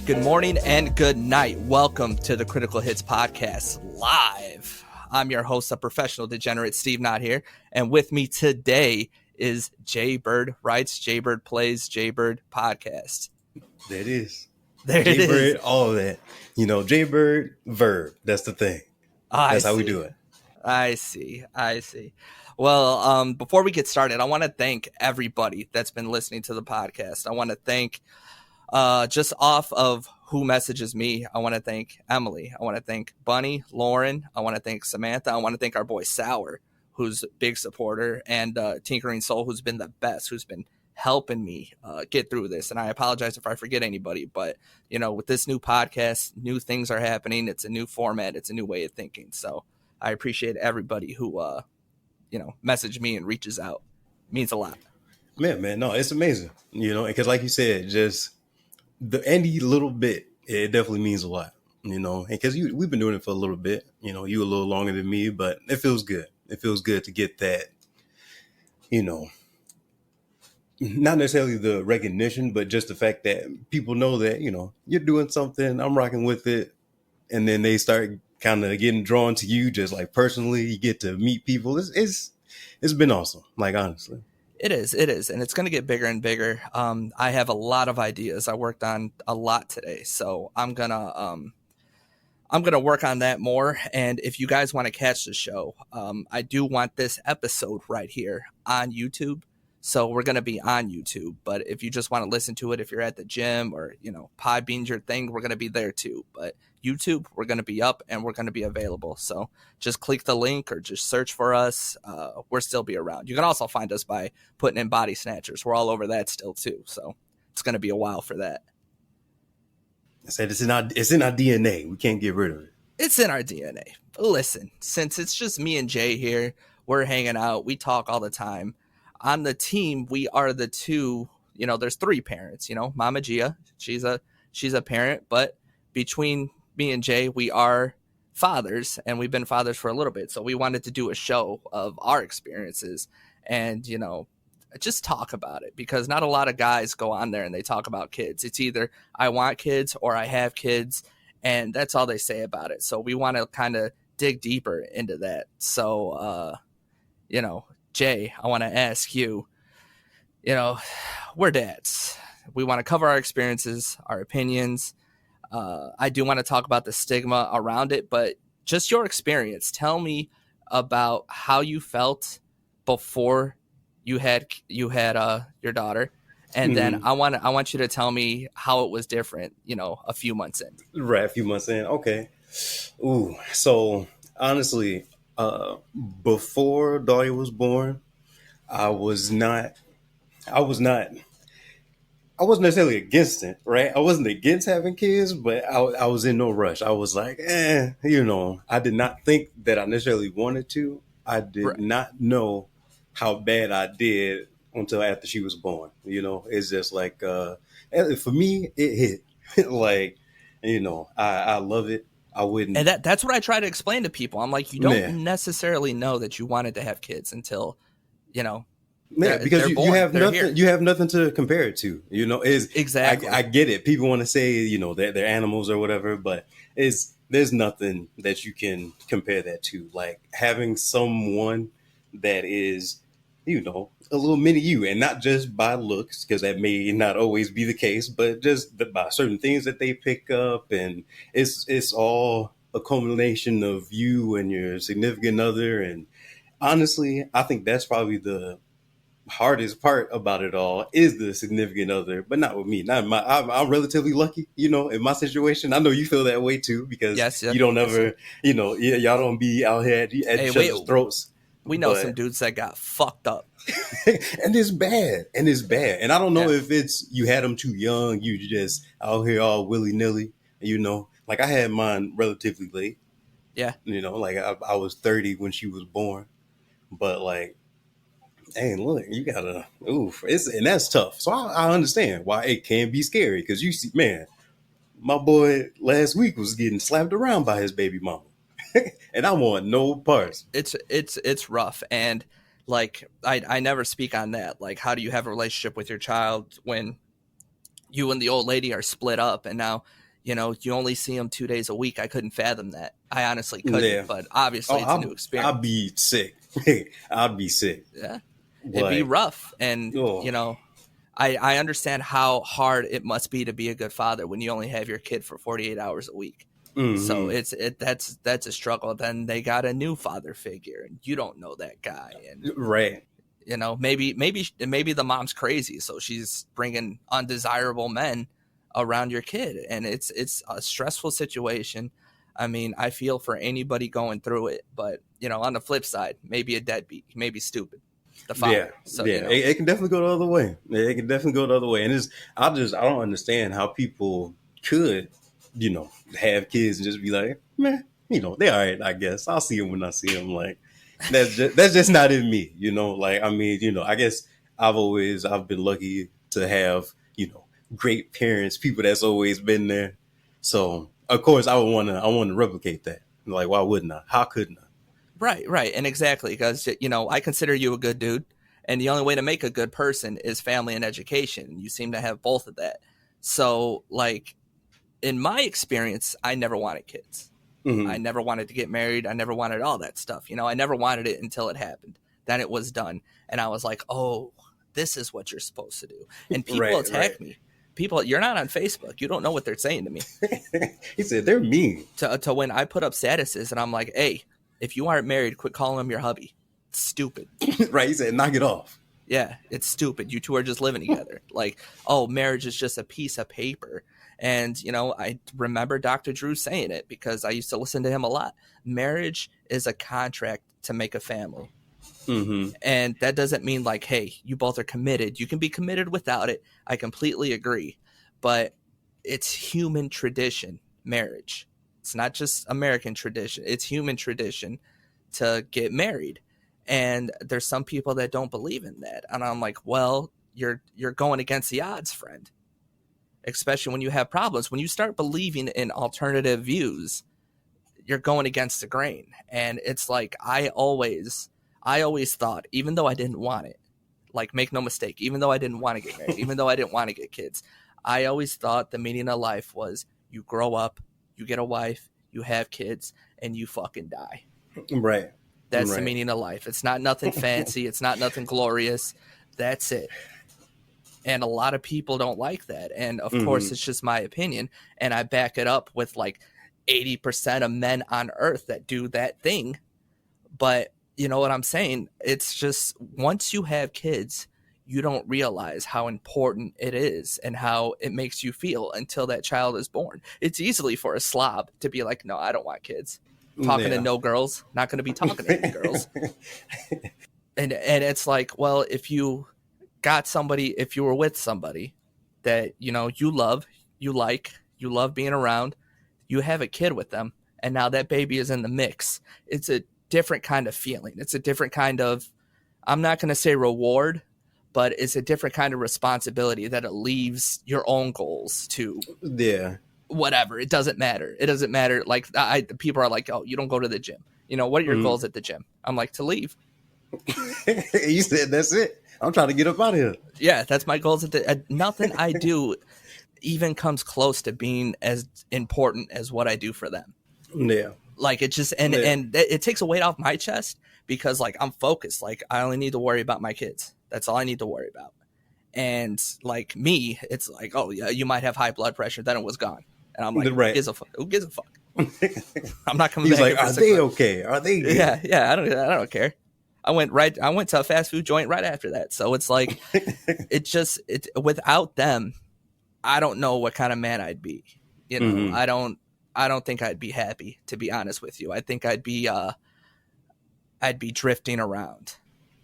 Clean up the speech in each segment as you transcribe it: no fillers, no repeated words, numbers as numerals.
Good morning and good night. Welcome to the Critical Hits Podcast live. I'm your host, a professional degenerate, Steve Knott here. And with me today is Jaybird Writes, Jaybird Plays, Jaybird Podcast. There it is. There it Jaybird, is. all of that. You know, Jaybird, verb. That's the thing. That's how we do it. I see. Well, before we get started, I want to thank everybody that's been listening to the podcast. I want to thank, just off of who messages me, I want to thank Emily. I want to thank Bunny, Lauren. I want to thank Samantha. I want to thank our boy Sour, who's a big supporter, and Tinkering Soul, who's been the best, who's been helping me get through this. And I apologize if I forget anybody, but you know, with this new podcast, new things are happening. It's a new format. It's a new way of thinking. So I appreciate everybody who, message me and reaches out. It means a lot. Man, no, it's amazing. You know, because like you said, just any little bit, it definitely means a lot. You know, because we've been doing it for a little bit. You know, you a little longer than me, but it feels good. It feels good to get that, you know, not necessarily the recognition, but just the fact that people know that, you know, you're doing something, I'm rocking with it. And then they start kind of getting drawn to you, just like personally, you get to meet people. It's been awesome. Like, honestly. It is. And it's going to get bigger and bigger. I have a lot of ideas. I worked on a lot today. So I'm going to work on that more. And if you guys want to catch the show, I do want this episode right here on YouTube. So we're going to be on YouTube. But if you just want to listen to it, if you're at the gym or, you know, Podbean's your thing, we're going to be there too. But YouTube, we're going to be up and we're going to be available. So just click the link or just search for us. We'll still be around. You can also find us by putting in Body Snatchers. We're all over that still too. So it's going to be a while for that. I said it's in our DNA. We can't get rid of it. It's in our DNA. But listen, since it's just me and Jay here, we're hanging out. We talk all the time. On the team, we are the two, you know, there's three parents, you know, Mama Gia, she's a parent, but between me and Jay, we are fathers, and we've been fathers for a little bit. So we wanted to do a show of our experiences and, you know, just talk about it, because not a lot of guys go on there and they talk about kids. It's either I want kids or I have kids, and that's all they say about it. So we want to kind of dig deeper into that. So, you know, Jay, I want to ask you, you know, we're dads. We want to cover our experiences, our opinions. I do want to talk about the stigma around it, but just your experience. Tell me about how you felt before you had your daughter, and then I want you to tell me how it was different, you know, a few months in. Right, a few months in. Okay. Ooh, so honestly, before Dahlia was born, I wasn't necessarily against it, right? I wasn't against having kids, but I was in no rush. I was like, you know, I did not think that I necessarily wanted to. I did not know how bad I did until after she was born. You know, it's just like, for me, it hit. Like, you know, I love it. I wouldn't. And that's what I try to explain to people. I'm like, you don't necessarily know that you wanted to have kids until, you know. Yeah, because you have nothing. Here. You have nothing to compare it to. You know, exactly. I get it. People want to say, you know, they're animals or whatever, but there's nothing that you can compare that to. Like having someone that is, you know, a little mini you, and not just by looks, because that may not always be the case, but just by certain things that they pick up, and it's all a culmination of you and your significant other. And honestly, I think that's probably the hardest part about it all is the significant other, but not with me. I'm relatively lucky, you know, in my situation. I know you feel that way too, because you don't ever, you know, y'all don't be out here at each other's throats. We know some dudes that got fucked up. And it's bad. And I don't know if it's you had them too young, you just out here all willy-nilly, you know. Like I had mine relatively late. Yeah. You know, like I was 30 when she was born. But like, hey, look, you gotta, and that's tough. So I understand why it can be scary, because you see, man, my boy last week was getting slapped around by his baby mama. And I want no parts. It's rough. And like, I never speak on that. Like, how do you have a relationship with your child when you and the old lady are split up, and now, you only see them 2 days a week. I couldn't fathom that. I honestly couldn't, Yeah. but obviously it's a new experience. I'd be sick. I'd be sick. Yeah. It'd be rough. And, I understand how hard it must be to be a good father when you only have your kid for 48 hours a week. Mm-hmm. So that's a struggle. Then they got a new father figure, and you don't know that guy. And right. Maybe the mom's crazy, so she's bringing undesirable men around your kid, and it's a stressful situation. I mean, I feel for anybody going through it, but on the flip side, maybe a deadbeat, maybe stupid. The father. Yeah, so, it can definitely go the other way. It can definitely go the other way, and I don't understand how people could, have kids and just be like, man, they're all right. I guess I'll see them when I see them. Like that's just not in me, Like I mean, I guess I've been lucky to have great parents, people that's always been there. So of course I want to replicate that. Like why wouldn't I? How couldn't I? Right. And exactly, because, I consider you a good dude, and the only way to make a good person is family and education. You seem to have both of that. So, like, in my experience, I never wanted kids. Mm-hmm. I never wanted to get married. I never wanted all that stuff. I never wanted it until it happened. Then it was done. And I was like, oh, this is what you're supposed to do. And people attack me. People, you're not on Facebook. You don't know what they're saying to me. He said they're mean. To when I put up statuses and I'm like, hey, if you aren't married, quit calling him your hubby. It's stupid. Right. He said, knock it off. Yeah, it's stupid. You two are just living together. Like, oh, marriage is just a piece of paper. And, I remember Dr. Drew saying it because I used to listen to him a lot. Marriage is a contract to make a family. Mm-hmm. And that doesn't mean like, hey, you both are committed. You can be committed without it. I completely agree. But it's human tradition, marriage. It's not just American tradition. It's human tradition to get married. And there's some people that don't believe in that. And I'm like, well, you're going against the odds, friend. Especially when you have problems. When you start believing in alternative views, you're going against the grain. And it's like, I always thought, even though I didn't want it, like, make no mistake, even though I didn't want to get married, even though I didn't want to get kids, I always thought the meaning of life was you grow up, you get a wife, you have kids, and you fucking die. Right. That's the meaning of life. It's not nothing fancy. It's not nothing glorious. That's it. And a lot of people don't like that. And of course, it's just my opinion. And I back it up with like 80% of men on earth that do that thing. But you know what I'm saying? It's just once you have kids, you don't realize how important it is and how it makes you feel until that child is born. It's easily for a slob to be like, no, I don't want kids. Talking to no girls, not going to be talking to any girls. And it's like, well, if you were with somebody that, you love, you love being around, you have a kid with them, and now that baby is in the mix, it's a different kind of feeling. It's a different kind of, I'm not going to say reward, but it's a different kind of responsibility that it leaves your own goals to. Yeah. Whatever. It doesn't matter. Like, people are like, oh, you don't go to the gym. What are your goals at the gym? I'm like, to leave. You said that's it. I'm trying to get up out of here. Yeah, that's my goals. Nothing I do even comes close to being as important as what I do for them. Yeah. Like, it just, and it takes a weight off my chest because, like, I'm focused. Like, I only need to worry about my kids. That's all I need to worry about. And like me, it's like, oh yeah, you might have high blood pressure. Then it was gone. And I'm like, who gives a fuck? I'm not coming back. He's like, are they okay? Are they good? Yeah. I don't care. I went to a fast food joint right after that. So it's like, without them, I don't know what kind of man I'd be. I don't think I'd be happy, to be honest with you. I think I'd be drifting around.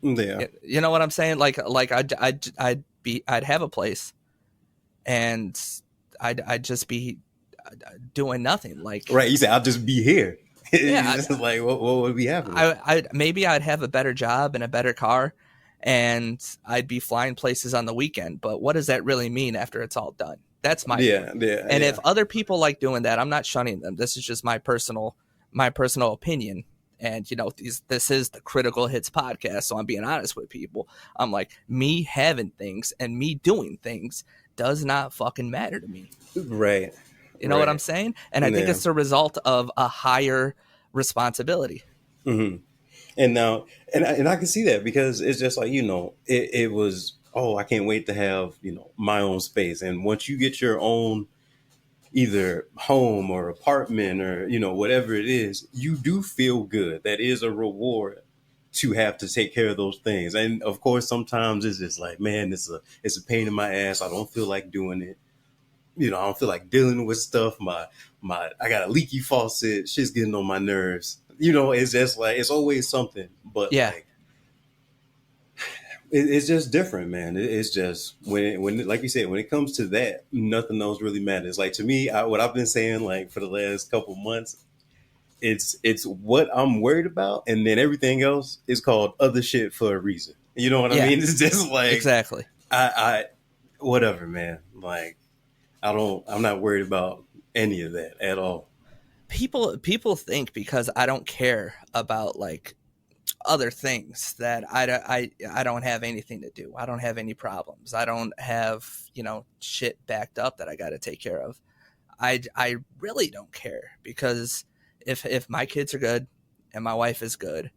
Yeah. You know what I'm saying? Like I'd have a place and I'd just be doing nothing. Like, right. You said, I'll just be here. Yeah. Like, what would be happening? Maybe I'd have a better job and a better car and I'd be flying places on the weekend. But what does that really mean after it's all done? That's my opinion. And if other people like doing that, I'm not shunning them. This is just my personal opinion. And, this is the Critical Hits podcast. So I'm being honest with people. I'm like, me having things and me doing things does not fucking matter to me. Right. You know what I'm saying? And I think it's the result of a higher responsibility. Mm-hmm. And now, and I can see that, because it's just like, it was, oh, I can't wait to have, my own space. And once you get your own either home or apartment or, whatever it is, you do feel good. That is a reward to have to take care of those things. And of course, sometimes it's just like, man, it's a pain in my ass. I don't feel like doing it. I don't feel like dealing with stuff. I got a leaky faucet. Shit's getting on my nerves. It's just like, it's always something. But yeah, like, it's just different, man. It's just when, like you said, when it comes to that, nothing else really matters. Like, to me, what I've been saying, like, for the last couple months, it's what I'm worried about, and then everything else is called other shit for a reason. You know what I mean? It's just like, exactly. I whatever, man. Like, I'm not worried about any of that at all. People think because I don't care about like other things that I don't have anything to do. I don't have any problems. I don't have, shit backed up that I got to take care of. I really don't care, because if my kids are good and my wife is good,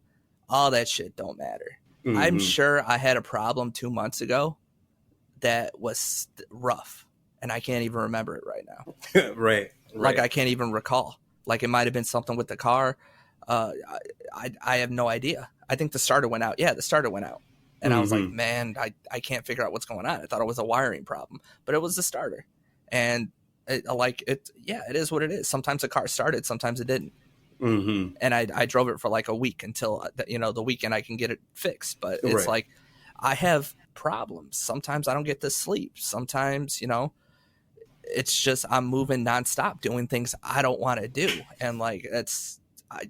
all that shit don't matter. Mm-hmm. I'm sure I had a problem 2 months ago that was rough, and I can't even remember it right now. Right. Like, I can't even recall. Like, it might have been something with the car. I have no idea. I think the starter went out. Yeah, the starter went out. And I was like, man, I can't figure out what's going on. I thought it was a wiring problem, but it was the starter. And it is what it is. Sometimes the car started, sometimes it didn't. Mm-hmm. And I drove it for like a week until, the weekend I can get it fixed. But it's like, I have problems. Sometimes I don't get to sleep. Sometimes, it's just I'm moving nonstop, doing things I don't want to do. And like,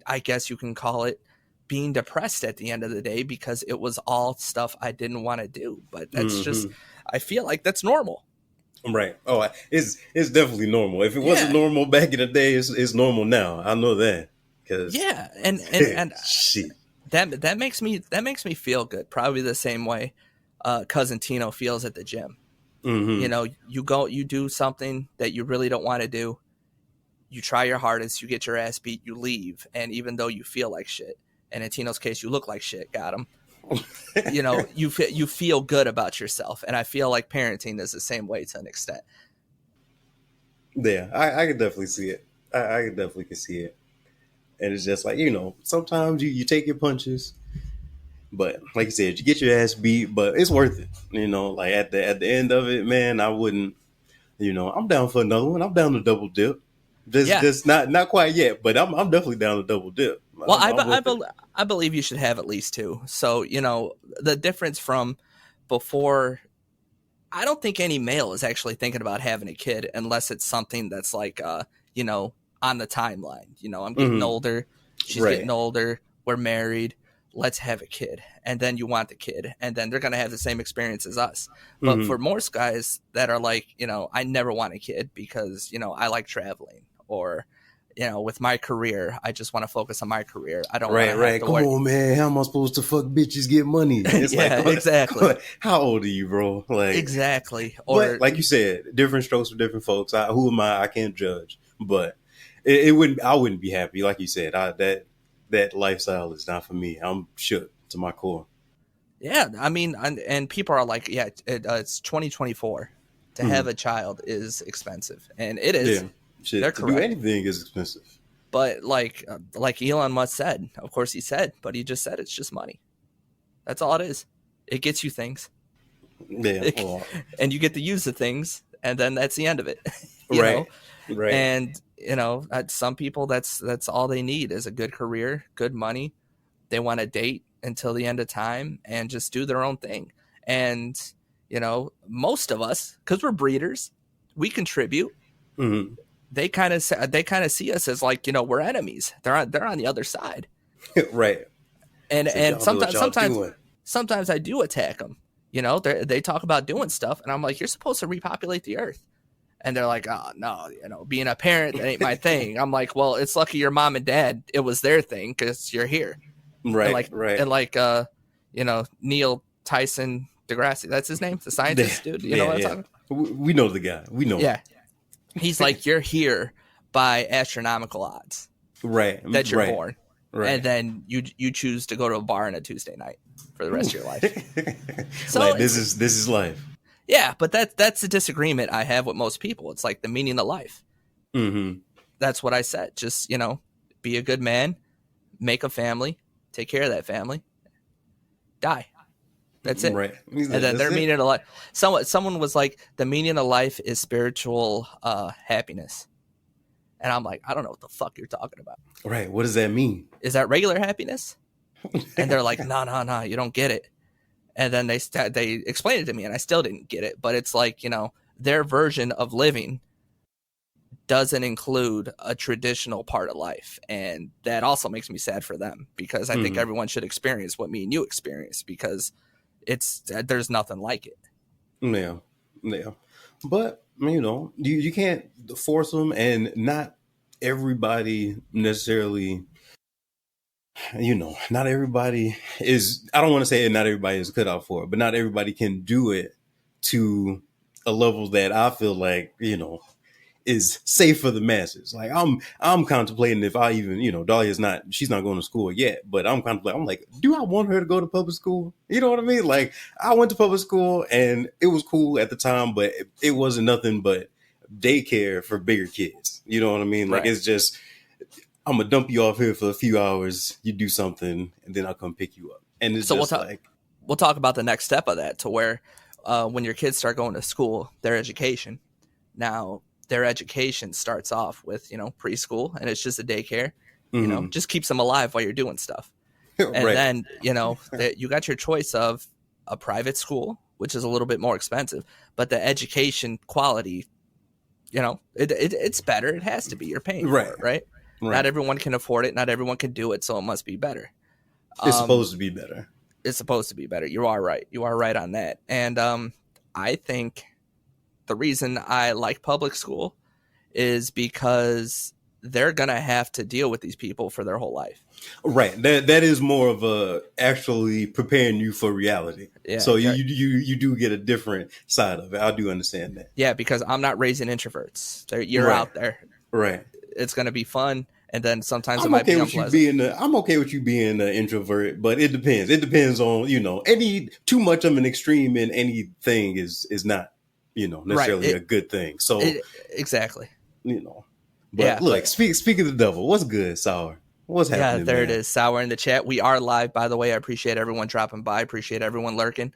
I guess you can call it being depressed at the end of the day, because it was all stuff I didn't want to do. But that's just, I feel like that's normal. Right. Oh, it's definitely normal. If it wasn't normal back in the day, it's normal now. I know that. And shit. That makes me feel good. Probably the same way cousin Tino feels at the gym. Mm-hmm. You do something that you really don't want to do. You try your hardest, you get your ass beat, you leave. And even though you feel like shit, and in Tino's case, you look like shit, got him. You feel good about yourself. And I feel like parenting is the same way to an extent. Yeah, I can definitely see it. I definitely can see it. And it's just like, sometimes you take your punches, but like you said, you get your ass beat, but it's worth it. Like at the end of it, man, I wouldn't, I'm down for another one. I'm down to double dip. Just not quite yet, but I'm definitely down to double dip. Well, I believe you should have at least two. So, the difference from before, I don't think any male is actually thinking about having a kid unless it's something that's like, on the timeline. I'm getting older. She's getting older. We're married. Let's have a kid. And then you want the kid. And then they're going to have the same experience as us. But for most guys that are like, I never want a kid because, I like traveling. Or, with my career, I just want to focus on my career. I don't want to have to Come on, man. How am I supposed to fuck bitches get money? It's exactly. How old are you, bro? Like, exactly. Or like you said, different strokes for different folks. Who am I? I can't judge. But I wouldn't be happy. Like you said, that lifestyle is not for me. I'm shook to my core. Yeah, I mean, and people are like, it's 2024. To have a child is expensive, and it is. Yeah. Shit, they're correct. To do anything is expensive. But like Elon Musk said, of course he just said it's just money. That's all it is. It gets you things. Yeah. And you get to use the things, and then that's the end of it. Right. And some people that's all they need is a good career, good money. They want to date until the end of time and just do their own thing. And most of us, because we're breeders, we contribute. Mm-hmm. They kind of see us as like, we're enemies. They're on the other side. Right. And sometimes I do attack them. They talk about doing stuff and I'm like, you're supposed to repopulate the earth. And they're like, oh no, being a parent, that ain't my thing. I'm like, well, it's lucky your mom and dad, it was their thing because you're here. Right. And Neil Tyson deGrasse, that's his name, the scientist dude. You know what I'm talking about? We know the guy. We know. Yeah, he's like, you're here by astronomical odds right that you're right, born, right. and then you choose to go to a bar on a Tuesday night for the rest of your life. So like this is life. Yeah, but that's the disagreement I have with most people. It's like the meaning of life. Mm-hmm. That's what I said. Just, be a good man, make a family, take care of that family, die. That's it. Right. And then their meaning of life. Someone was like, the meaning of life is spiritual happiness. And I'm like, I don't know what the fuck you're talking about. Right. What does that mean? Is that regular happiness? And they're like, no, you don't get it. And then they explained it to me, and I still didn't get it. But it's like, their version of living doesn't include a traditional part of life. And that also makes me sad for them, because I think everyone should experience what me and you experience, because there's nothing like it. Yeah. But, you can't force them, and not everybody necessarily, not everybody is, I don't want to say not everybody is cut out for it, but not everybody can do it to a level that I feel like, is safe for the masses. Like I'm contemplating if I even, Dahlia's she's not going to school yet, but I'm contemplating, I'm like, do I want her to go to public school? You know what I mean? Like, I went to public school and it was cool at the time, but it wasn't nothing but daycare for bigger kids. You know what I mean? Like, right. It's just, I'm gonna dump you off here for a few hours, you do something, and then I'll come pick you up. And it's so just we'll talk about the next step of that, to where when your kids start going to school, their education. Now, their education starts off with, preschool, and it's just a daycare, just keeps them alive while you're doing stuff. And right. Then, you got your choice of a private school, which is a little bit more expensive, but the education quality, it's better. It has to be. You're paying for it, right? Not everyone can afford it. Not everyone can do it. So it must be better. It's supposed to be better. It's supposed to be better. You are right. You are right on that. And I think the reason I like public school is because they're going to have to deal with these people for their whole life. Right. That is more of a actually preparing you for reality. Yeah, so you do get a different side of it. I do understand that. Yeah, because I'm not raising introverts. You're right. Out there. Right. It's going to be fun. And then sometimes I'm it might okay be with unpleasant. I'm okay with you being an introvert, but it depends. It depends on, any too much of an extreme in anything is not, necessarily a good thing. So exactly. But look, speak of the devil. What's good, Sour? What's happening? Yeah, there it is. Sour in the chat. We are live, by the way. I appreciate everyone dropping by. I appreciate everyone lurking.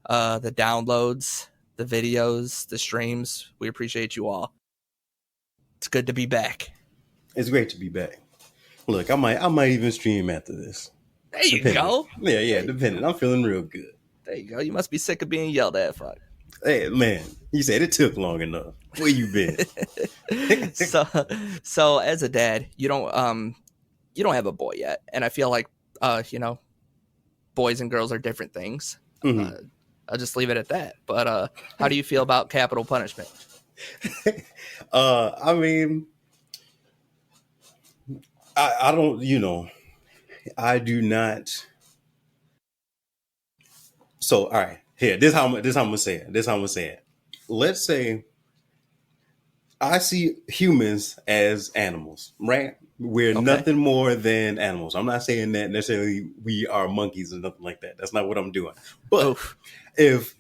The downloads, the videos, the streams. We appreciate you all. It's good to be back. It's great to be back. Look, I might even stream after this. There you go. Yeah, depending. I'm feeling real good. There you go. You must be sick of being yelled at, fuck. Hey, man, you said it took long enough. Where you been? So as a dad, you don't have a boy yet, and I feel like boys and girls are different things. Mm-hmm. I'll just leave it at that. But how do you feel about capital punishment? I mean, I don't, I do not. So, all right, here, this how I'm gonna say it. Let's say I see humans as animals, right? We're nothing more than animals. I'm not saying that necessarily we are monkeys or nothing like that. That's not what I'm doing. But if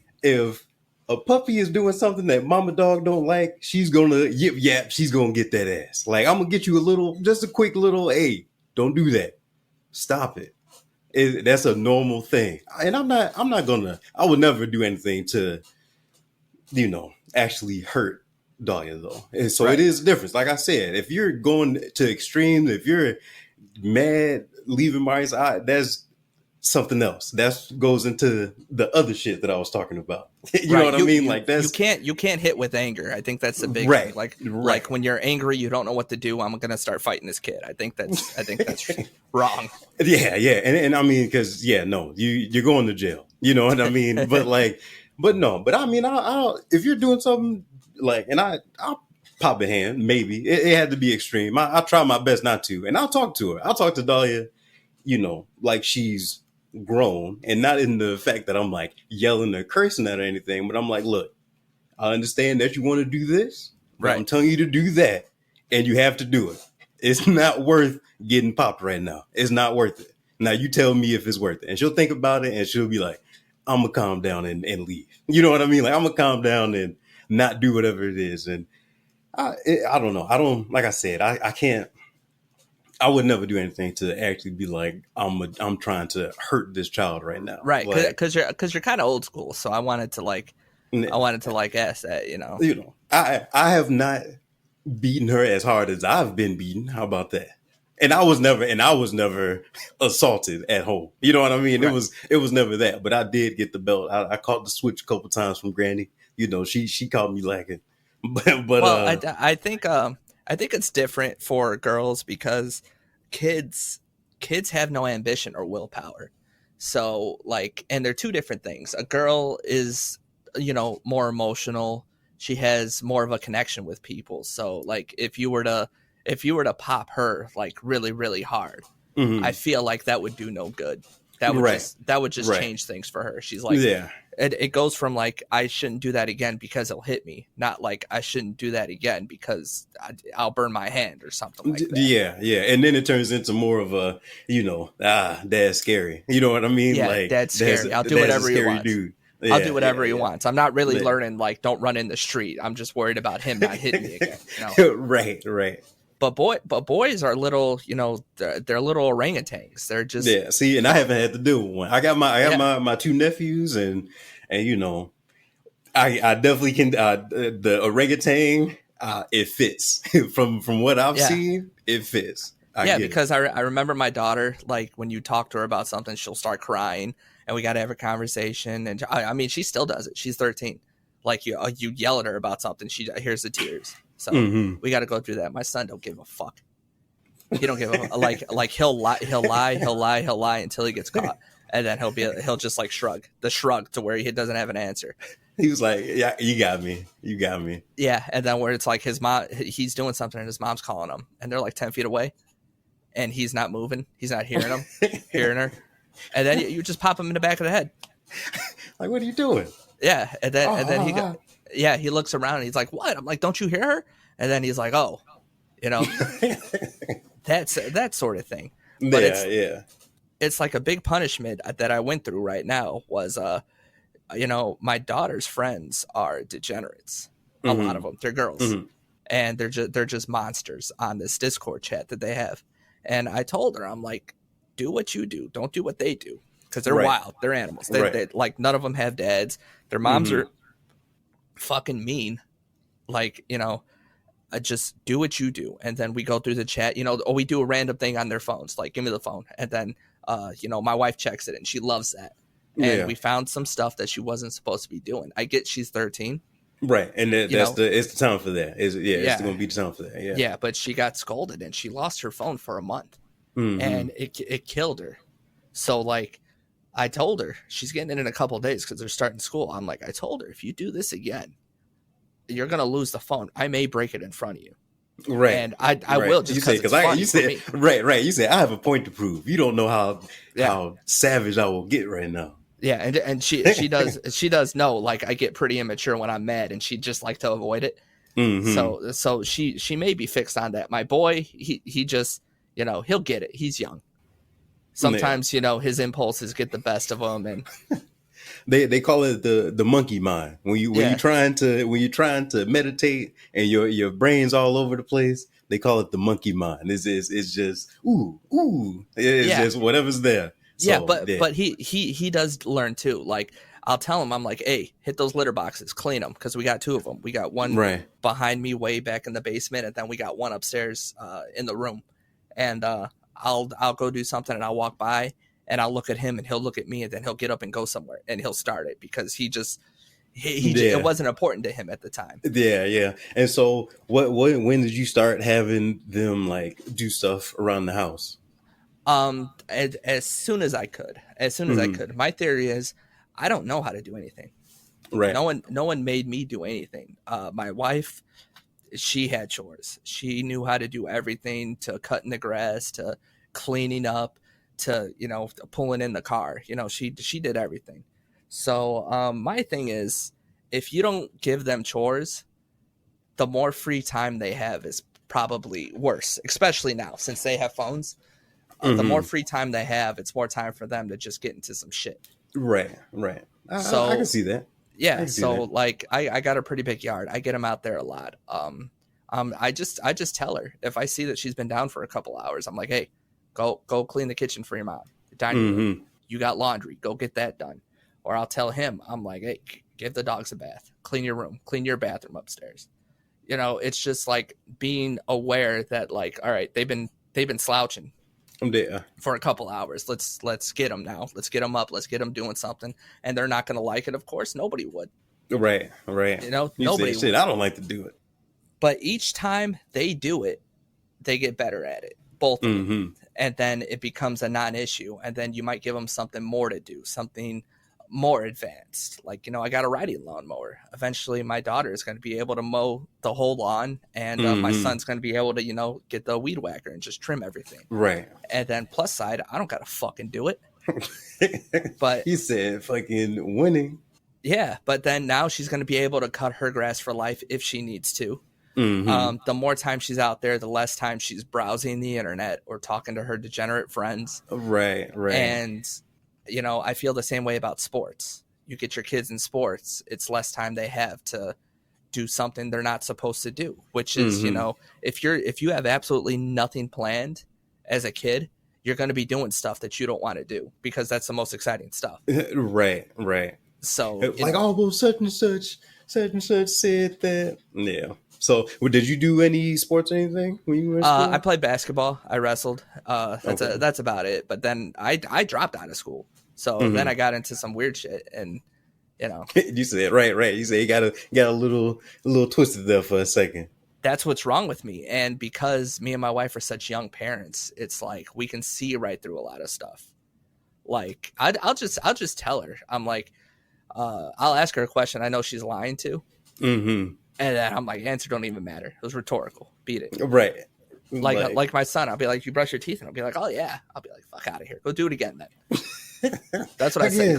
a puppy is doing something that mama dog don't like, she's gonna yip, she's gonna get that ass. Like, I'm gonna get you just a quick little, hey, don't do that. Stop it. That's a normal thing. And I would never do anything to, actually hurt Dahlia though. And so It is a difference. Like I said, if you're going to extremes, if you're mad, leaving Mari's eye, that's something else. That goes into the other shit that I was talking about. You know what I mean? Like, that's you can't hit with anger. I think that's the big thing. Like when you're angry, you don't know what to do. I'm gonna start fighting this kid. I think that's wrong. Yeah, and I mean, because no, you're going to jail. You know what I mean? But I mean, I'll if you're doing something like, and I'll pop a hand. Maybe it had to be extreme. I'll try my best not to, and I'll talk to her. I'll talk to Dahlia. Like she's grown, and not in the fact that I'm like yelling or cursing at her or anything, but I'm like, look, I understand that you want to do this, but I'm Right. telling you to do that, and you have to do it. It's not worth getting popped right now. It's not worth it. Now you tell me if it's worth it. And she'll think about it and she'll be like, I'm gonna calm down and leave. You know what I mean? Like I'm gonna calm down and not do whatever it is. And I don't know. I don't, like I said, I can't, I would never do anything to actually be like, I'm trying to hurt this child right now. Right. Like, Because you're kind of old school. So I wanted to like ask that, you know, I have not beaten her as hard as I've been beaten. How about that? And I was never assaulted at home. You know what I mean? Right. It was never that. But I did get the belt. I caught the switch a couple times from Granny. You know, she caught me lacking. But Well, I think it's different for girls because kids kids have no ambition or willpower. So like, and they're two different things. A girl is, more emotional. She has more of a connection with people. So like, if you were to pop her like really really hard, I mhm. feel like that would do no good. Right, That would just right, change things for her. She's like, yeah. it goes from like I shouldn't do that again because it'll hit me, not like I shouldn't do that again because I'll burn my hand or something like that. Yeah, yeah. And then it turns into more of a, dad's scary. You know what I mean? Yeah, Like dad's scary. I'll do dad's a whatever he scary wants. dude. I'll do Yeah, whatever he wants. I'm not really yeah, learning like don't run in the street. I'm just worried about him not hitting me again. yeah. Right, right. But boys are little, they're little orangutans. They're just Yeah. See, and I haven't had to deal with one. I got yeah, my two nephews, and I definitely can. The orangutan, it fits from what I've yeah. seen. It fits. I Yeah, get it. because I remember my daughter, like when you talk to her about something, she'll start crying and we got to have a conversation. And I mean, she still does it. She's 13. Like you yell at her about something, she hears the tears. So Hmm. we got to go through that. My son don't give a fuck. He don't give a like he'll lie until he gets caught. And then he'll just like shrug to where he doesn't have an answer. He was like, "Yeah, you got me. You got me." Yeah. And then where it's like his mom, he's doing something and his mom's calling him and they're like 10 feet away and he's not moving. He's not hearing her. And then you just pop him in the back of the head. Like, what are you doing? Yeah. And then Oh, he looks around and he's like, what? I'm like, don't you hear her? And then he's like, oh, you know, that's that sort of thing. But yeah, yeah. it's like a big punishment that I went through right now was, my daughter's friends are degenerates. A lot Hmm. of them, they're girls Hmm. and they're just monsters on this Discord chat that they have. And I told her, I'm like, do what you do. Don't do what they do. Because they're Right, wild. They're animals. right. They like none of them have dads. Their moms Hmm. are fucking mean. Like, I just do what you do. And then we go through the chat, or we do a random thing on their phones, like give me the phone. And then, my wife checks it and she loves that. And Yeah, we found some stuff that she wasn't supposed to be doing. I get she's 13, right. And you that's know, it's the time for that. It's yeah, going to be the time for that. Yeah. yeah, but she got scolded and she lost her phone for a month Hmm. and it killed her. So like, I told her she's getting it in a couple of days because they're starting school. I'm like, I told her if you do this again, you're gonna lose the phone. I may break it in front of you, Right. and I Right. will just You say because it's because funny you for said me. right, right. You say I have a point to prove. You don't know Yeah, how savage I will get right now. yeah, and she does know like I get pretty immature when I'm mad, and she just like to avoid it. Hmm. So she may be fixed on that. My boy, he just he'll get it. He's young. Yeah. Sometimes his impulses get the best of him, and They call it the monkey mind. yeah, When you're trying to meditate and your brain's all over the place, they call it the monkey mind. It's just ooh. It's yeah. just whatever's there. Yeah, So but yeah. but he does learn too. Like I'll tell him, I'm like, hey, hit those litter boxes, clean them, because we got two of them. We got one Right. behind me, way back in the basement, and then we got one upstairs in the room. And I'll go do something, and I'll walk by, and I'll look at him, and he'll look at me, and then he'll get up and go somewhere, and he'll start it because it Yeah. wasn't important to him at the time. Yeah, yeah. And so when did you start having them like do stuff around the house? As soon as I could, Hmm. My theory is, I don't know how to do anything. Right. No one made me do anything. My wife, she had chores. She knew how to do everything, to cutting the grass to cleaning up to, pulling in the car. She did everything. So my thing is, if you don't give them chores, the more free time they have is probably worse, especially now since they have phones. The more free time they have, it's more time for them to just get into some shit. Right. I can see that. Yeah. So like I got a pretty big yard. I get them out there a lot. I just tell her if I see that she's been down for a couple hours, I'm like, hey, go clean the kitchen for your mom. The dining room. You got laundry. Go get that done. Or I'll tell him, I'm like, hey, give the dogs a bath. Clean your room. Clean your bathroom upstairs. It's just like being aware that like, all right, they've been slouching for a couple hours. Let's get them now. Let's get them up. Let's get them doing something. And they're not going to like it. Of course, nobody would. Right. Nobody say, shit, I don't like to do it. But each time they do it, they get better at it. Both of them. And then it becomes a non-issue. And then you might give them something more to do, something more advanced. Like, I got a riding lawnmower. Eventually, my daughter is going to be able to mow the whole lawn. And my son's going to be able to, get the weed whacker and just trim everything. Right. And then plus side, I don't got to fucking do it. But he said fucking winning. Yeah. But then now she's going to be able to cut her grass for life if she needs to. The more time she's out there, the less time she's browsing the internet or talking to her degenerate friends. Right. And, I feel the same way about sports. You get your kids in sports, it's less time they have to do something they're not supposed to do, which is, if you have absolutely nothing planned as a kid, you're going to be doing stuff that you don't want to do because that's the most exciting stuff. Right. So like, well, such and such said that. Yeah. So, did you do any sports or anything when you were in school? I played basketball. I wrestled. That's about it. But then I dropped out of school. So then I got into some weird shit, and you said right. You said you got a little twisted there for a second. That's what's wrong with me, and because me and my wife are such young parents, it's like we can see right through a lot of stuff. Like I'll just tell her. I'm like, I'll ask her a question I know she's lying to. And then I'm like, answer don't even matter. It was rhetorical. Beat it. Right. Like my son, I'll be like, you brush your teeth? And I'll be like, oh, yeah. I'll be like, fuck out of here. Go do it again then. That's what I say.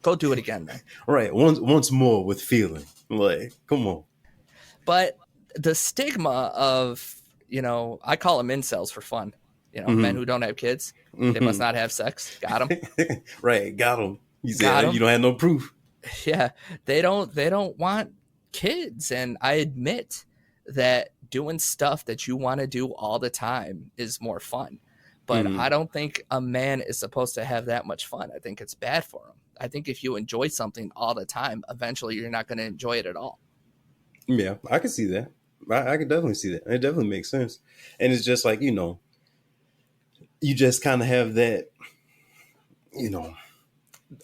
Go do it again then. Right. Once more with feeling. Like, come on. But the stigma of, I call them incels for fun. Men who don't have kids. They must not have sex. Got them. Right. Got them. You said you don't have no proof. Yeah. They don't want kids, and I admit that doing stuff that you want to do all the time is more fun, but I don't think a man is supposed to have that much fun. I think it's bad for him. I think if you enjoy something all the time, eventually you're not going to enjoy it at all. Yeah, I can see that. I can definitely see that. It definitely makes sense. And it's just like, you just kind of have that,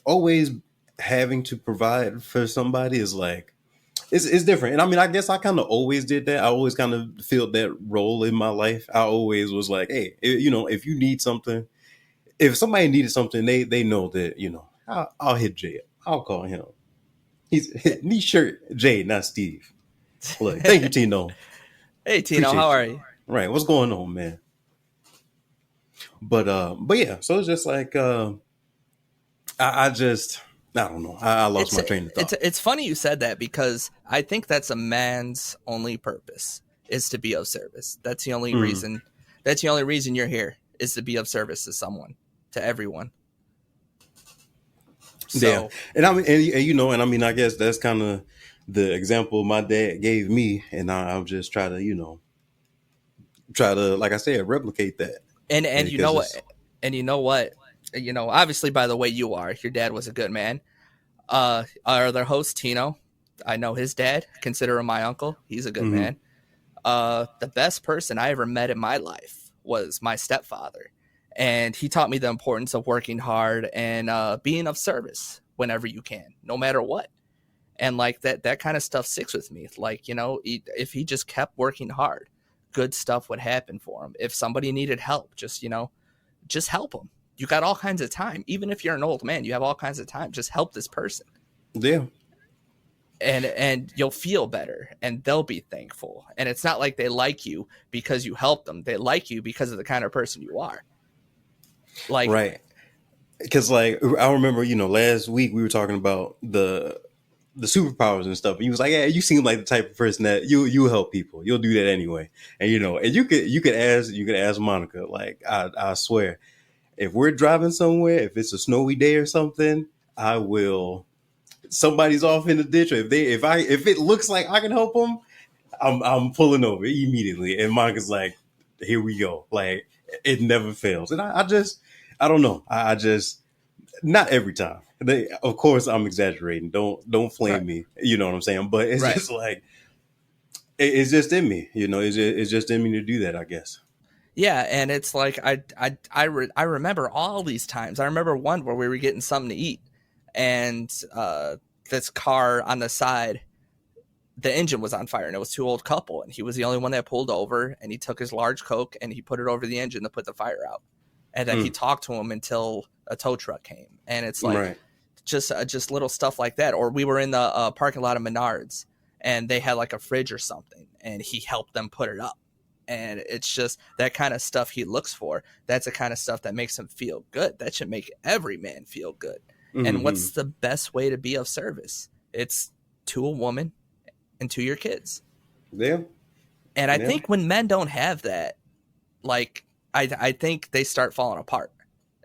always having to provide for somebody is like, it's different. And I mean, I guess I kind of always did that. I always kind of filled that role in my life. I always was like, hey, if you need something, if somebody needed something, they know that, I'll hit Jay. I'll call him. He's shirt Jay, not Steve. Look, thank you, Tino. Hey, Tino, how are you? Right. What's going on, man? But yeah, so it's just like, I don't know. I lost my train of thought. It's funny you said that because I think that's a man's only purpose is to be of service. That's the only reason. That's the only reason you're here is to be of service to someone, to everyone. So, yeah, and I mean, I guess that's kind of the example my dad gave me, and I'll just try to, like I said, replicate that. And you know what? Obviously, by the way you are, your dad was a good man. Our other host, Tino, I know his dad. Consider him my uncle. He's a good man. The best person I ever met in my life was my stepfather. And he taught me the importance of working hard and being of service whenever you can, no matter what. And like that kind of stuff sticks with me. Like, if he just kept working hard, good stuff would happen for him. If somebody needed help, just help them. You got all kinds of time. Even if you're an old man, you have all kinds of time. Just help this person. Yeah. And you'll feel better and they'll be thankful. And it's not like they like you because you helped them. They like you because of the kind of person you are. Like, Right. Because like I remember, last week we were talking about the superpowers and stuff. And he was like, "Yeah, you seem like the type of person that you help people. You'll do that anyway." And and you could ask Monica. Like I swear, if we're driving somewhere, if it's a snowy day or something, I will. Somebody's off in the ditch. Or if it looks like I can help them, I'm pulling over immediately. And Monica's like, "Here we go." Like it never fails. And I don't know. I just not every time. Of course, I'm exaggerating. Don't flame right, me. You know what I'm saying? But it's right. just like it's just in me. It's just in me to do that. I guess. Yeah, and it's like I remember all these times. I remember one where we were getting something to eat, and this car on the side, the engine was on fire, and it was two old couple, and he was the only one that pulled over, and he took his large Coke and he put it over the engine to put the fire out, and then he Mm, talked to him until a tow truck came, and it's like right. just little stuff like that. Or we were in the parking lot of Menards, and they had like a fridge or something, and he helped them put it up. And it's just that kind of stuff he looks for. That's the kind of stuff that makes him feel good. That should make every man feel good. And Hmm. what's the best way to be of service? It's to a woman and to your kids. Yeah. And I Yeah. think when men don't have that, like I think they start falling apart,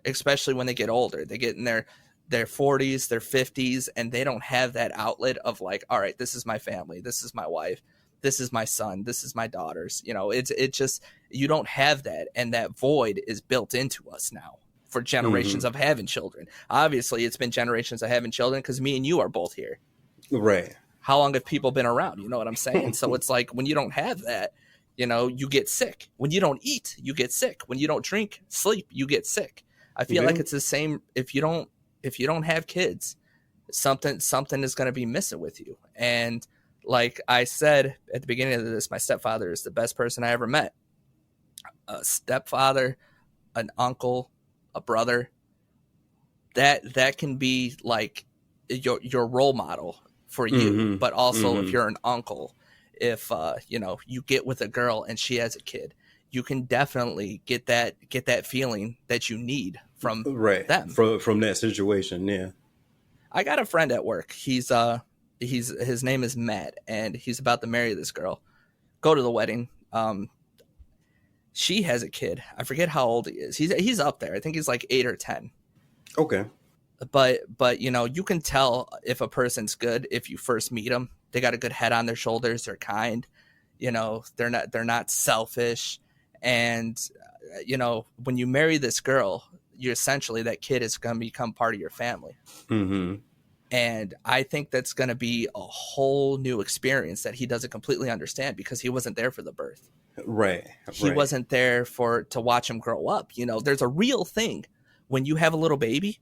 especially when they get older. They get in their 40s, their 50s, and they don't have that outlet of like, all right, this is my family, this is my wife, this is my son, this is my daughters. It just, you don't have that, and that void is built into us now for generations Hmm. of having children. Obviously, it's been generations of having children because me and you are both here. Right. How long have people been around? You know what I'm saying? So it's like when you don't have that, you get sick. When you don't eat, you get sick. When you don't drink, sleep, you get sick. I feel Yeah. like it's the same if you don't have kids, something is going to be missing with you. And like I said at the beginning of this, my stepfather is the best person I ever met. A stepfather, an uncle, a brother, that can be like your role model for you. Hmm. But also, if Hmm. you're an uncle, if you get with a girl and she has a kid, you can definitely get that feeling that you need from Right. them. From that situation. Yeah. I got a friend at work. His name is Matt, and he's about to marry this girl. Go to the wedding. She has a kid. I forget how old he is. He's up there. I think he's like 8 or 10. Okay. But you can tell if a person's good if you first meet them. They got a good head on their shoulders. They're kind. They're not selfish. And when you marry this girl, you're essentially, that kid is going to become part of your family. Hmm. And I think that's going to be a whole new experience that he doesn't completely understand because he wasn't there for the birth. Right. He Right. wasn't there to watch him grow up. There's a real thing when you have a little baby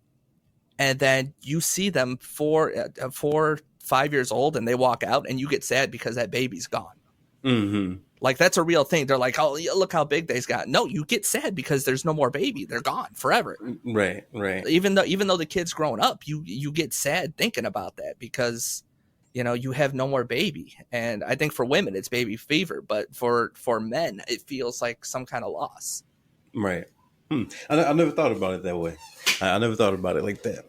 and then you see them 5 years old and they walk out and you get sad because that baby's gone. Hmm. Like, that's a real thing. They're like, oh, look how big they've got. No, you get sad because there's no more baby. They're gone forever. Right. Right. Even though the kid's grown up, you get sad thinking about that because you have no more baby. And I think for women it's baby fever, but for men it feels like some kind of loss. Right. I never thought about it that way. I never thought about it like that.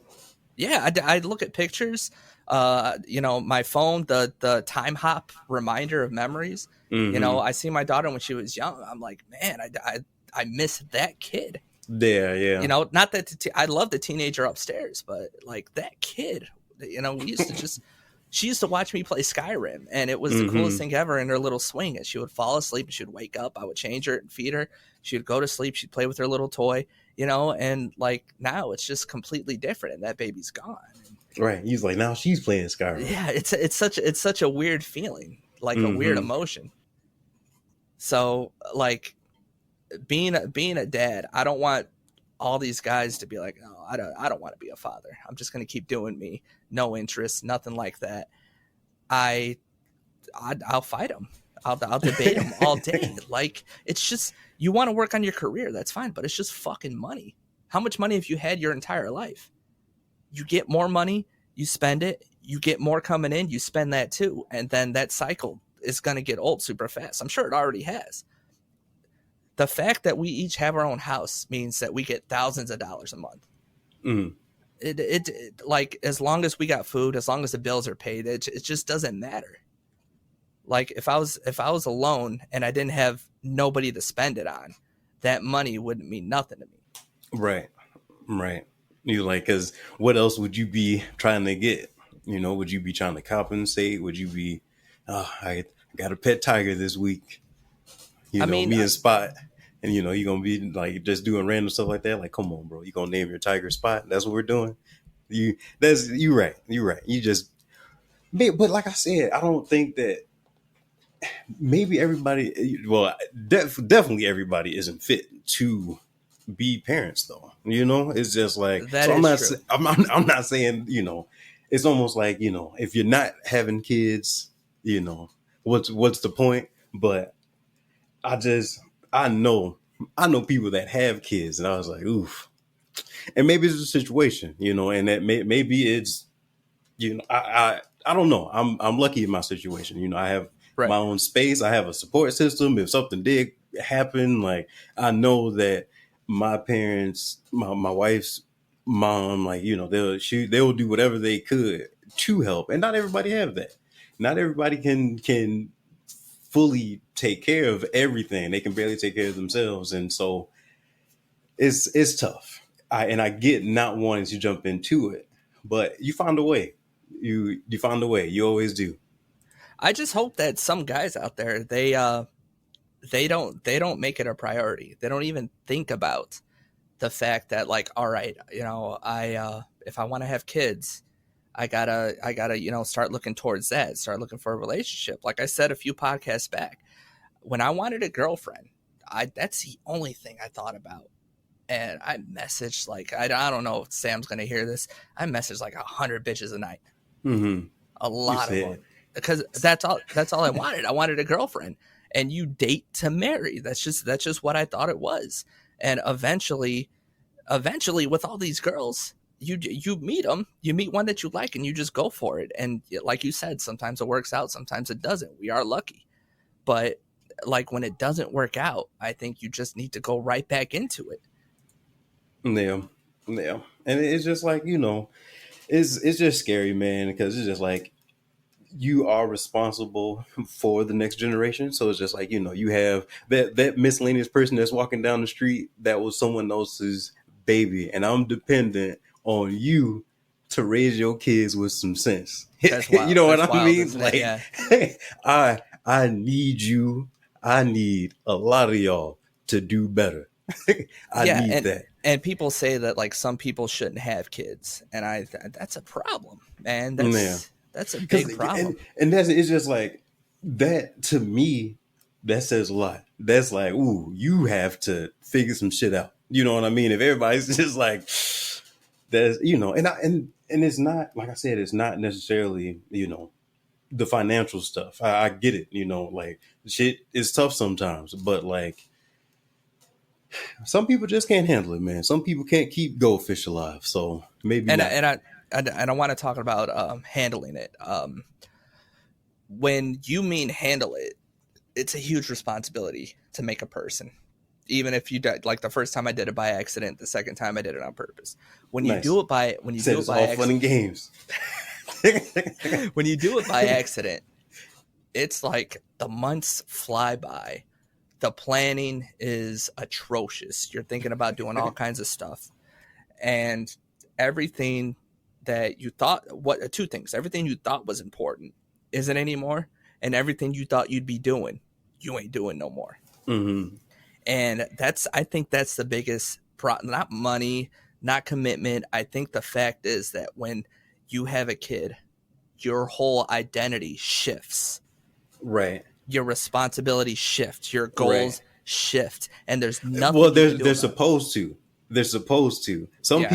Yeah, I look at pictures, my phone, the time hop reminder of memories. Hmm. I see my daughter when she was young. I'm like, man, I miss that kid. Yeah. Yeah. Not that I love the teenager upstairs, but like that kid, we used to just. She used to watch me play Skyrim, and it was the coolest Hmm. thing ever in her little swing. And she would fall asleep, and she would wake up. I would change her and feed her. She would go to sleep. She'd play with her little toy, and like now it's just completely different, and that baby's gone. Right. He's like, now she's playing Skyrim. Yeah, it's such a weird feeling, like a weird Hmm. emotion. So like being a dad, I don't want all these guys to be like, no, I don't want to be a father. I'm just gonna keep doing me, no interest, nothing like that. I I'll fight them. I'll debate them all day. Like, it's just, you want to work on your career, that's fine, but it's just fucking money. How much money have you had your entire life? You get more money, you spend it. You get more coming in, you spend that too, and then that cycle is going to get old super fast. I'm sure it already has. The fact that we each have our own house means that we get thousands of dollars a month. Mm. It like, as long as we got food, as long as the bills are paid, it just doesn't matter. Like, if I was alone and I didn't have nobody to spend it on, that money wouldn't mean nothing to me. Right. Right. You like, because what else would you be trying to get? You know, would you be trying to compensate? Would you be, oh, I got a pet tiger this week, I mean, me and Spot. And, you're going to be like just doing random stuff like that. Like, come on, bro. You going to name your tiger Spot? That's what we're doing. You right. You're right. You just, but like I said, I don't think that maybe everybody, well, definitely everybody isn't fit to be parents though. It's just like, that so is true. I'm not saying, it's almost like, if you're not having kids, what's the point? But I know people that have kids, and I was like, oof. And maybe it's a situation, and that maybe it's, I don't know. I'm lucky in my situation. I have Right. my own space. I have a support system. If something did happen, like, I know that my parents, my wife's mom, like, they'll do whatever they could to help. And not everybody have that. Not everybody can fully take care of everything. They can barely take care of themselves. And so it's tough. I get not wanting to jump into it, but you find a way. You find a way. You always do. I just hope that some guys out there, they don't make it a priority. They don't even think about the fact that, like, all right, I if I want to have kids, I gotta start looking towards that, start looking for a relationship. Like I said a few podcasts back, when I wanted a girlfriend, that's the only thing I thought about. And I messaged, like, I don't know if Sam's gonna hear this, I messaged like 100 bitches a night. Mm-hmm. A lot of them, because that's all I wanted. I wanted a girlfriend. And you date to marry. That's just what I thought it was. And eventually with all these girls, you meet them, you meet one that you like, and you just go for it. And like you said, sometimes it works out, sometimes it doesn't. We are lucky. But like, when it doesn't work out, I think you just need to go right back into it. Yeah. And it's just like, it's just scary, man, because it's just like, you are responsible for the next generation. So it's just like, you have that miscellaneous person that's walking down the street that was someone else's baby, and I'm dependent on you to raise your kids with some sense. That's wild. You know That's what I wild, mean? Like, yeah. I need you. I need a lot of y'all to do better. I need that. And people say that, like, some people shouldn't have kids, and that's a problem, man. That's a big problem. And it's just like, that to me, that says a lot. That's like, ooh, you have to figure some shit out. You know what I mean? If everybody's just like, there's, and it's not, like I said, it's not necessarily, the financial stuff. I get it, like, shit is tough sometimes, but like, some people just can't handle it, man. Some people can't keep goldfish alive. So maybe and not. I want to talk about handling it. When you mean handle it, it's a huge responsibility to make a person. Even if you did, like, the first time I did it by accident, the second time I did it on purpose. When you do it by it's all fun and games. When you do it by accident, it's like the months fly by. The planning is atrocious. You're thinking about doing all kinds of stuff, and everything that you thought, two things, everything you thought was important isn't anymore, and everything you thought you'd be doing, you ain't doing no more. Mm-hmm. And I think that's the biggest problem. Not money, not commitment. I think the fact is that when you have a kid, your whole identity shifts. Right. Your responsibility shifts, your goals shift, and there's nothing. Well, they're supposed to. They're supposed to. Some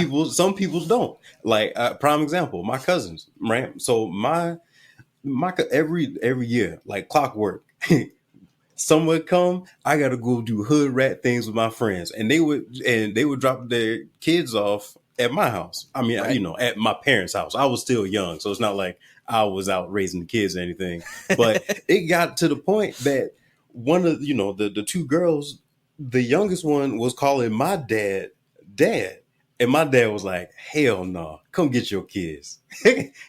people don't. Like, prime example, my cousins, right? So my every year, like clockwork, someone would come, I gotta go do hood rat things with my friends, and they would drop their kids off at my house. I mean, at my parents' house. I was still young, so it's not like I was out raising the kids or anything. But it got to the point that one of the two girls, the youngest one was calling my dad dad. And my dad was like, hell no, come get your kids.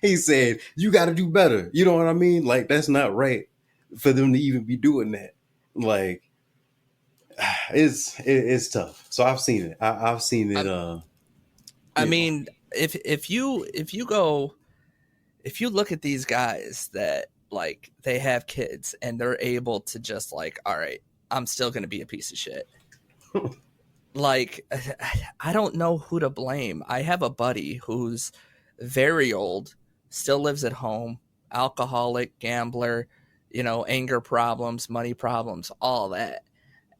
He said, you got to do better. You know what I mean? Like, that's not right for them to even be doing that. Like, it's tough. So I've seen it. I've seen it. I, I You know, mean, if you look at these guys that like they have kids and they're able to just like, all right, I'm still gonna be a piece of shit. Like, I don't know who to blame. I have a buddy who's very old, still lives at home, alcoholic, gambler, anger problems, money problems, all that.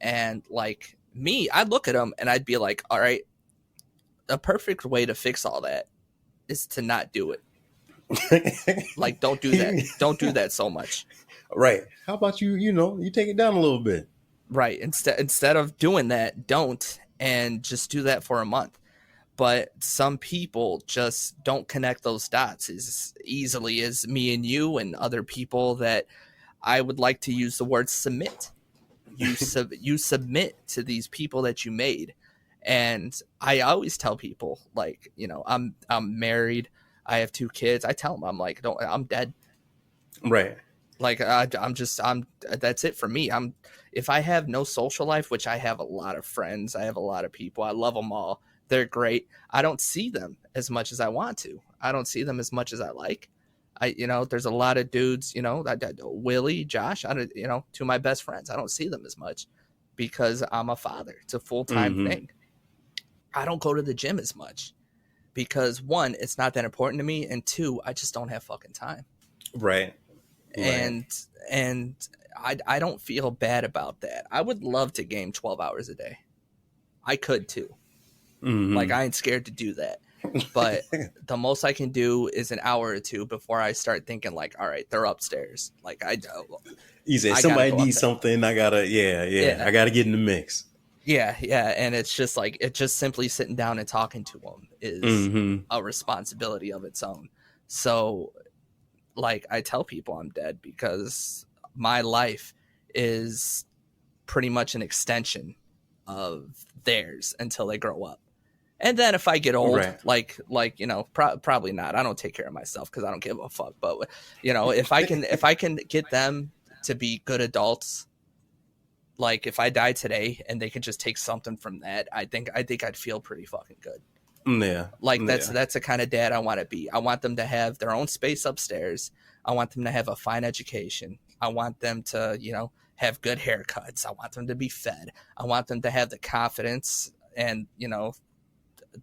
And like me, I'd look at him and I'd be like, all right, the perfect way to fix all that is to not do it. Like, don't do that. Don't do that so much. right. How about you? You know, you take it down a little bit. Right. Instead of doing that, don't, and just do that for a month. But some people just don't connect those dots as easily as me and you and other people that I would like to use the word submit. You submit to these people that you made. And I always tell people, like, I'm married, I have 2 kids. I tell them, I'm like, don't, I'm dead. Right. Like, I'm that's it for me. If I have no social life, which I have a lot of friends, I have a lot of people, I love them all. They're great. I don't see them as much as I want to. I don't see them as much as I like. There's a lot of dudes, Willie, Josh, two of my best friends. I don't see them as much because I'm a father. It's a full-time Mm-hmm. thing. I don't go to the gym as much because, one, it's not that important to me, and two, I just don't have fucking time. Right. Right. And I don't feel bad about that. I would love to game 12 hours a day. I could too. Mm-hmm. Like, I ain't scared to do that. But the most I can do is an hour or two before I start thinking like, all right, they're upstairs. Like, You said I somebody gotta needs something. I gotta, yeah, I gotta get in the mix. yeah, and it's just like, it just simply sitting down and talking to them is Mm-hmm. a responsibility of its own. So, like, I tell people I'm dead because my life is pretty much an extension of theirs until they grow up. And then if I get old, Right. probably not. I don't take care of myself because I don't give a fuck. But if I can get them to be good adults, like if I die today and they can just take something from that, I think I'd feel pretty fucking good. Yeah. Like, Yeah. that's the kind of dad I want to be. I want them to have their own space upstairs. I want them to have a fine education. I want them to, have good haircuts. I want them to be fed. I want them to have the confidence and,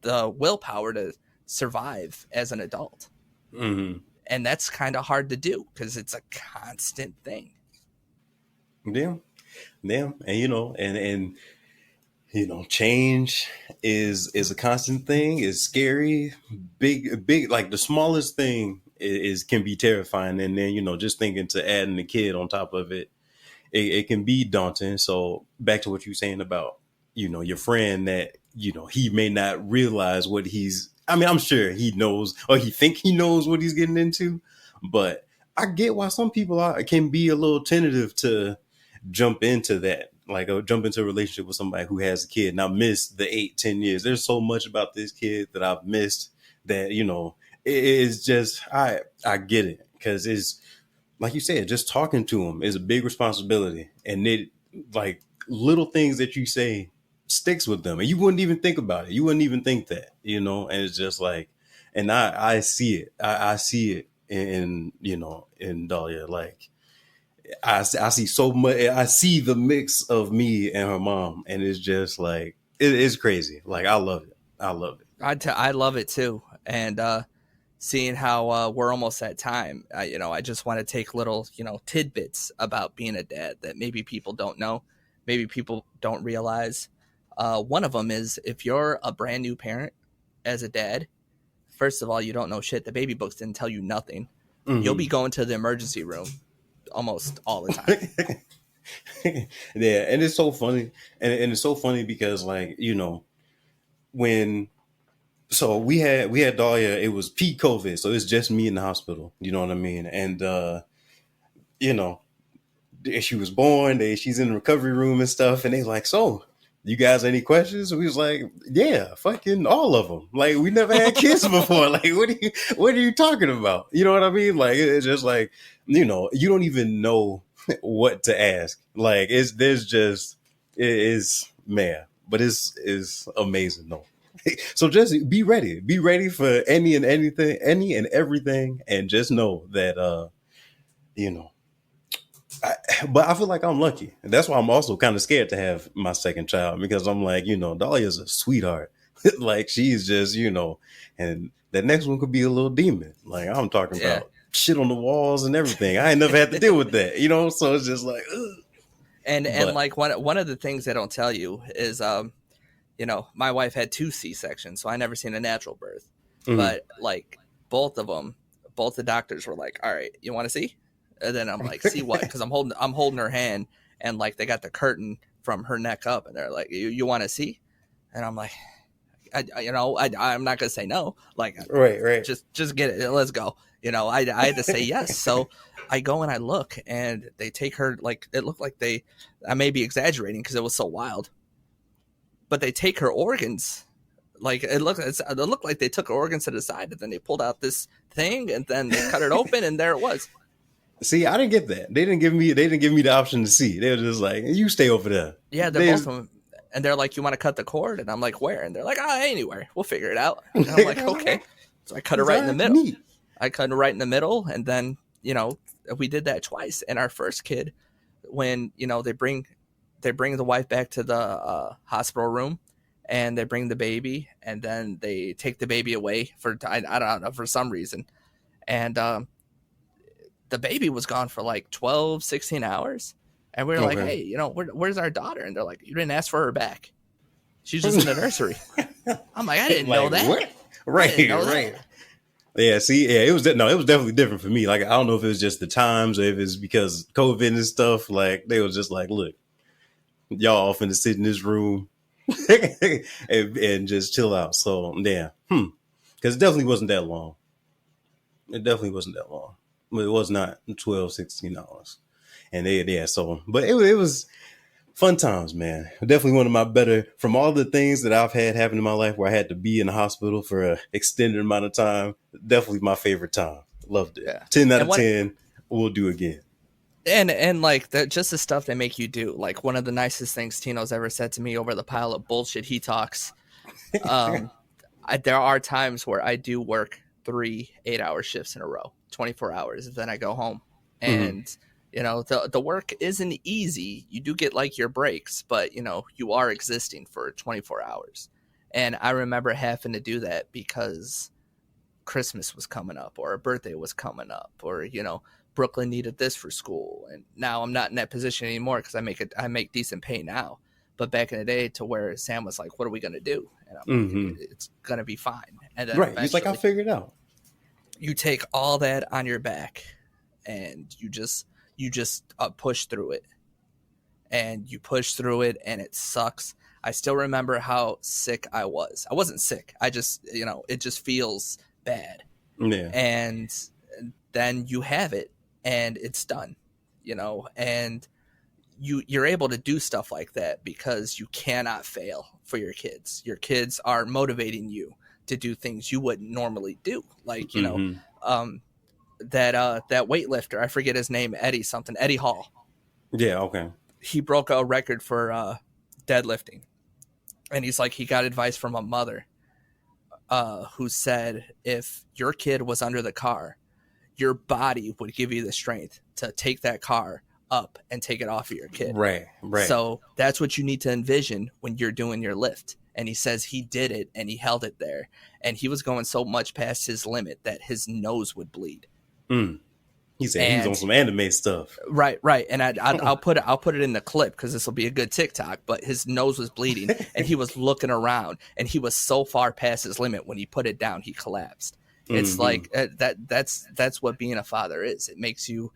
the willpower to survive as an adult. Mm-hmm. And that's kind of hard to do because it's a constant thing. Yeah. Yeah. And change is a constant thing. It's scary. Big, like the smallest thing is can be terrifying. And then, just thinking to adding a kid on top of it, it can be daunting. So back to what you were saying about, your friend that, he may not realize what I'm sure he knows, or he think he knows what he's getting into, but I get why some people can be a little tentative to jump into that, like jump into a relationship with somebody who has a kid. And I missed the 8-10 years. There's so much about this kid that I've missed that, it is just, I get it. Cause it's like you said, just talking to him is a big responsibility. And it, like, little things that you say sticks with them and you wouldn't even think about it. You wouldn't even think that, and it's just like, and I see it. I see it in Dahlia. Like, I see so much. I see the mix of me and her mom, and it's just like it's crazy. Like, I love it. I love it. I love it too. And seeing how we're almost at time, I just want to take little, tidbits about being a dad that maybe people don't know, maybe people don't realize. One of them is, if you're a brand new parent as a dad, first of all, you don't know shit. The baby books didn't tell you nothing. Mm-hmm. You'll be going to the emergency room almost all the time. Yeah, and it's so funny, and it's so funny because, like, when we had Dahlia, it was peak COVID, so it's just me in the hospital. You know what I mean? And you know, she was born. She's in the recovery room and stuff, and they like, so you guys any questions? We was like, yeah, fucking all of them. Like, we never had kids before. Like, what are you talking about? You know what I mean? Like, it's just like, you know, you don't even know what to ask. Like, it is, man, but it's amazing though. So just be ready for any and everything, and just know that, you know, but I feel like I'm lucky. And that's why I'm also kind of scared to have my second child, because I'm like, you know, Dahlia's a sweetheart. Like, she's just, you know, and the next one could be a little demon. Like, I'm talking about shit on the walls and everything. I ain't never had to deal with that, you know? So it's just like, ugh. And like one of the things they don't tell you is, you know, my wife had 2 C-sections, so I never seen a natural birth. Mm-hmm. But like both the doctors were like, all right, you want to see? And then I'm like, see what? Because I'm holding her hand, and like they got the curtain from her neck up, and they're like, you want to see? And I'm like, I'm not gonna say no. Like, right. Just get it. Let's go. You know, I had to say yes. So I go and I look, and they take her. Like, it looked like I may be exaggerating because it was so wild, but they take her organs. Like, it looked like they took her organs to the side, and then they pulled out this thing, and then they cut it open, and there it was. See, I didn't get that. They didn't give me the option to see. They were just like, you stay over there. Yeah, they're both of them. And they're like, you want to cut the cord? And I'm like, where? And they're like, anywhere. We'll figure it out. And I'm like, okay. So I cut it right in the middle. Neat. I cut it right in the middle. And then, you know, we did that twice. And our first kid, when, you know, they bring the wife back to the hospital room, and they bring the baby, and then they take the baby away I don't know, for some reason. And, the baby was gone for like 12, 16 hours. And we were like, hey, you know, where's our daughter? And they're like, you didn't ask for her back. She's just in the nursery. I'm like, I didn't know that. What? Right. Yeah, see, yeah, it was definitely different for me. Like, I don't know if it was just the times or if it's because COVID and stuff. Like, they was just like, look, y'all finna sit in this room and just chill out. So, yeah. Because it definitely wasn't that long. But it was not $12, $16. And but it was fun times, man. Definitely one of my better, from all the things that I've had happen in my life where I had to be in the hospital for an extended amount of time. Definitely my favorite time. Loved it. Yeah. 10 out of 10. We'll do again. And like just the stuff they make you do. Like, one of the nicest things Tino's ever said to me over the pile of bullshit he talks. There are times where I do work 3 8-hour shifts in a row, 24 hours. Then I go home, and you know, the work isn't easy. You do get like your breaks, but you know, you are existing for 24 hours. And I remember having to do that because Christmas was coming up, or a birthday was coming up, or, you know, Brooklyn needed this for school. And now I'm not in that position anymore because I make decent pay now. But back in the day, to where Sam was like, what are we going to do? And I'm like, it's going to be fine. And then he's like, I'll figure it out. You take all that on your back, and you just push through it, and you push through it, and it sucks. I still remember how sick I was. I wasn't sick. I just, you know, it just feels bad. Yeah. And then you have it, and it's done, you know, and you're able to do stuff like that because you cannot fail for your kids. Your kids are motivating you to do things you wouldn't normally do. Like, you know, that weightlifter, I forget his name, Eddie Hall. Yeah. Okay. He broke a record for deadlifting, and he's like, he got advice from a mother who said, if your kid was under the car, your body would give you the strength to take that car up and take it off of your kid. Right. So that's what you need to envision when you're doing your lift. And he says he did it, and he held it there, and he was going so much past his limit that his nose would bleed. He said he's on some anime stuff. Right. And I'll put it in the clip because this will be a good TikTok. But his nose was bleeding, and he was looking around, and he was so far past his limit. When he put it down, he collapsed. It's like that's what being a father is. It makes you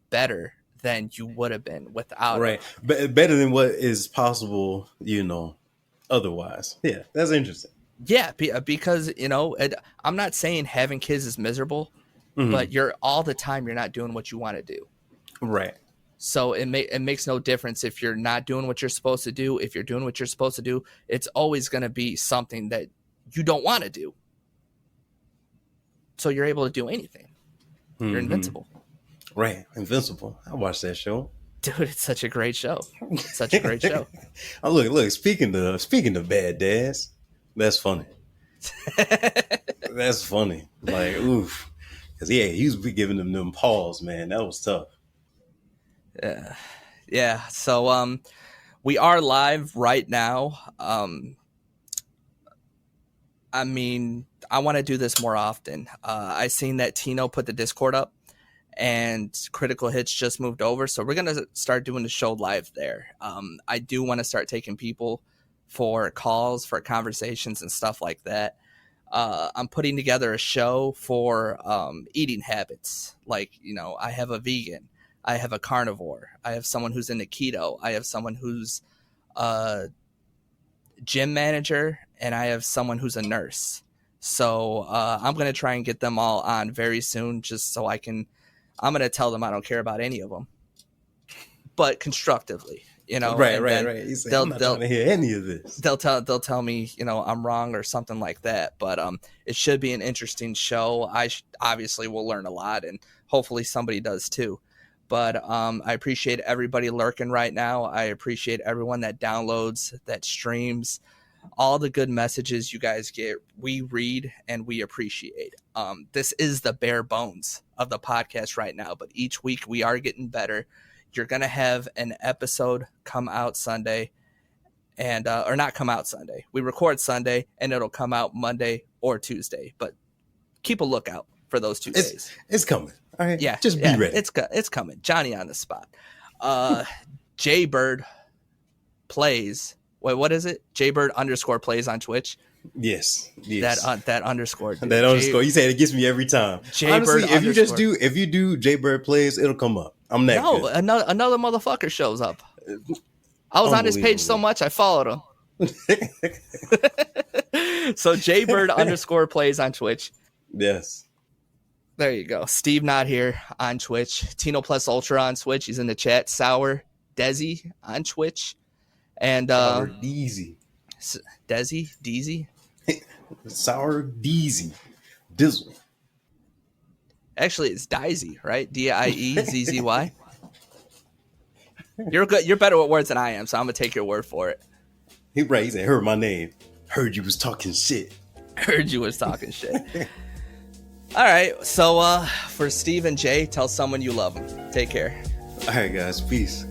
better than you would have been without it. Better than what is possible, you know, otherwise. Yeah, that's interesting. Yeah, because, you know, I'm not saying having kids is miserable, but you're all the time you're not doing what you want to do. Right. So it makes no difference if you're not doing what you're supposed to do. If you're doing what you're supposed to do, it's always going to be something that you don't want to do. So you're able to do anything. You're invincible. Right. Invincible. I watched that show. Dude, it's such a great show. Such a great show. Oh, look, speaking of bad dads, that's funny. That's funny. Like, oof. Because, yeah, he was giving them paws, man. That was tough. Yeah. So we are live right now. I mean, I want to do this more often. I seen that Tino put the Discord up and Critical Hits just moved over. So we're going to start doing the show live there. I do want to start taking people for calls, for conversations and stuff like that. I'm putting together a show for eating habits. Like, you know, I have a vegan, I have a carnivore, I have someone who's into keto, I have someone who's a gym manager, and I have someone who's a nurse. So I'm going to try and get them all on very soon just so I'm going to tell them I don't care about any of them, but constructively, you know. Right. He's like, I'm not trying to hear any of this. They'll tell me, you know, I'm wrong or something like that. But it should be an interesting show. I obviously will learn a lot, and hopefully somebody does too. But I appreciate everybody lurking right now. I appreciate everyone that downloads, that streams, all the good messages you guys get. We read and we appreciate. This is the bare bones of the podcast right now, but each week we are getting better. You're going to have an episode come out Sunday and, or not come out Sunday. We record Sunday and it'll come out Monday or Tuesday, but keep a lookout for those 2 days. It's coming. All right. Yeah. Just be ready. It's coming. Johnny on the spot. Jaybird plays. Wait, what is it? Jaybird _ plays on Twitch. Yes. That underscore. Dude. That underscore. You say it gets me every time. Jaybird. Honestly, if you do Jaybird plays, it'll come up. I'm that good. Another motherfucker shows up. I was on his page so much I followed him. So Jaybird _ plays on Twitch. Yes. There you go. Steve not here on Twitch. Tino Plus Ultra on Twitch. He's in the chat. Sour Desi on Twitch. And Sour Deezy. Deezy? Sour Deezy. Dizzle. Actually, it's Dizzy, right? Diezzy. You're good. You're better with words than I am, so I'm gonna take your word for it. He said, heard my name. Heard you was talking shit. Heard you was talking shit. All right. So for Steve and Jay, tell someone you love them. Take care. All right, guys. Peace.